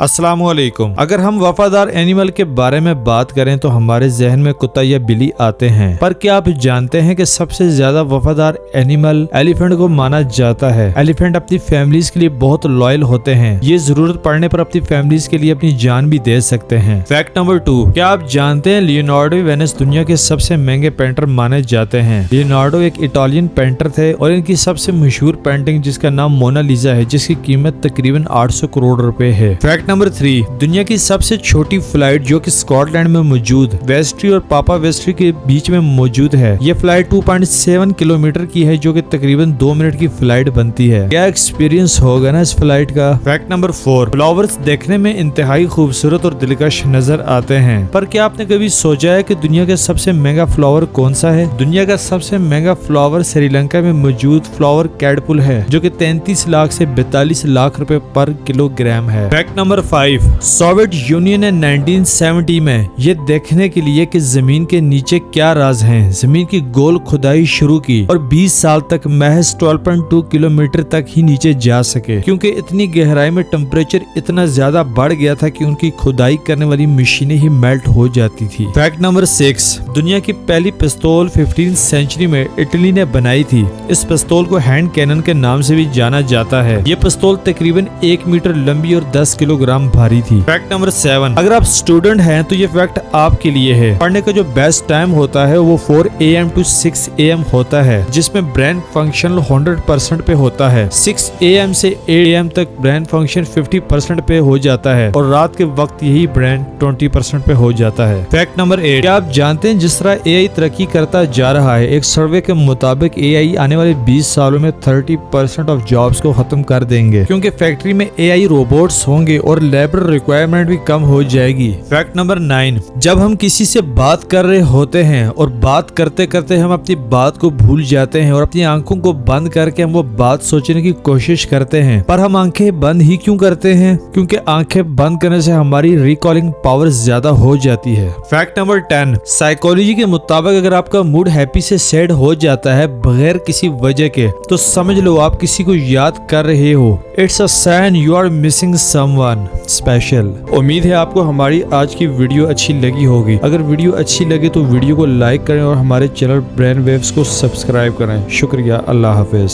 अस्सलाम वालेकुम। अगर हम वफादार एनिमल के बारे में बात करें तो हमारे जहन में कुत्ता या बिल्ली आते हैं, पर क्या आप जानते हैं कि सबसे ज्यादा वफादार एनिमल एलिफेंट को माना जाता है। एलिफेंट अपनी फैमिलीज के लिए बहुत लॉयल होते हैं। ये जरूरत पड़ने पर अपनी फैमिलीज के लिए अपनी जान भी दे सकते हैं। फैक्ट नंबर 2, क्या आप जानते हैं लियोनार्डो वेनिस दुनिया के सबसे महंगे पेंटर माने जाते हैं। लियोनार्डो एक इटालियन पेंटर थे और इनकी सबसे मशहूर पेंटिंग जिसका नाम मोनालिसा है, जिसकी कीमत तकरीबन 800 करोड़ रुपए है। फैक्ट नंबर 3, दुनिया की सबसे छोटी फ्लाइट जो कि स्कॉटलैंड में मौजूद वेस्ट्री और पापा वेस्ट्री के बीच में मौजूद है। ये फ्लाइट 2.7 किलोमीटर की है, जो कि तकरीबन 2 मिनट की फ्लाइट बनती है। क्या एक्सपीरियंस होगा ना इस फ्लाइट का। फैक्ट नंबर 4, फ्लावर्स देखने में इंतहाई खूबसूरत और दिलकश नजर आते हैं, पर क्या आपने कभी सोचा है कि दुनिया का सबसे महंगा फ्लावर कौन सा है। दुनिया का सबसे महंगा फ्लावर श्रीलंका में मौजूद फ्लावर कैडपुल है, जो कि 33 लाख से 42 लाख रुपए पर किलोग्राम है। फैक्ट नंबर 5, सोवियत यूनियन ने 1970 में ये देखने के लिए कि जमीन के नीचे क्या राज हैं, जमीन की गोल खुदाई शुरू की और 20 साल तक महज 12.2 किलोमीटर तक ही नीचे जा सके, क्योंकि इतनी गहराई में टेम्परेचर इतना ज्यादा बढ़ गया था कि उनकी खुदाई करने वाली मशीनें ही मेल्ट हो जाती थी। फैक्ट नंबर 6, दुनिया की पहली पिस्तौल 15वीं सेंचुरी में इटली ने बनाई थी। इस पिस्तौल को हैंड कैनन के नाम से भी जाना जाता है। ये पिस्तौल तकरीबन 1 मीटर लंबी और 10 किलोग्राम भारी थी। फैक्ट नंबर 7, अगर आप स्टूडेंट हैं तो ये फैक्ट आपके लिए है। पढ़ने का जो बेस्ट टाइम होता है वो 4 AM to 6 AM होता है, जिसमें ब्रेन फंक्शन 100% पे होता है। 6 AM से 8 AM तक ब्रेन फंक्शन 50% पे हो जाता है और रात के वक्त यही ब्रेन 20% पे हो जाता है। फैक्ट नंबर 8, क्या आप जानते हैं जिस तरह AI तरक्की करता जा रहा है, एक सर्वे के मुताबिक AI आने वाले 20 सालों में 30% ऑफ जॉब्स को खत्म कर देंगे, क्योंकि फैक्ट्री में AI रोबोट्स होंगे और लेबर रिक्वायरमेंट भी कम हो जाएगी। फैक्ट नंबर 9, जब हम किसी से बात कर रहे होते हैं और बात करते करते हम अपनी बात को भूल जाते हैं और अपनी आंखों को बंद करके हम वो बात सोचने की कोशिश करते हैं, पर हम आंखें बंद ही क्यों करते हैं? क्योंकि आंखें बंद करने से हमारी रिकॉलिंग पावर ज्यादा हो जाती है। फैक्ट नंबर 10, साइकोलॉजी के मुताबिक अगर आपका मूड हैप्पी से सैड हो जाता है बगैर किसी वजह के, तो समझ लो आप किसी को याद कर रहे हो। It's a sign you are missing someone special. उम्मीद है आपको हमारी आज की वीडियो अच्छी लगी होगी। अगर वीडियो अच्छी लगे तो वीडियो को लाइक करें और हमारे चैनल ब्रेन वेव्स को सब्सक्राइब करें। शुक्रिया, अल्लाह हाफिज।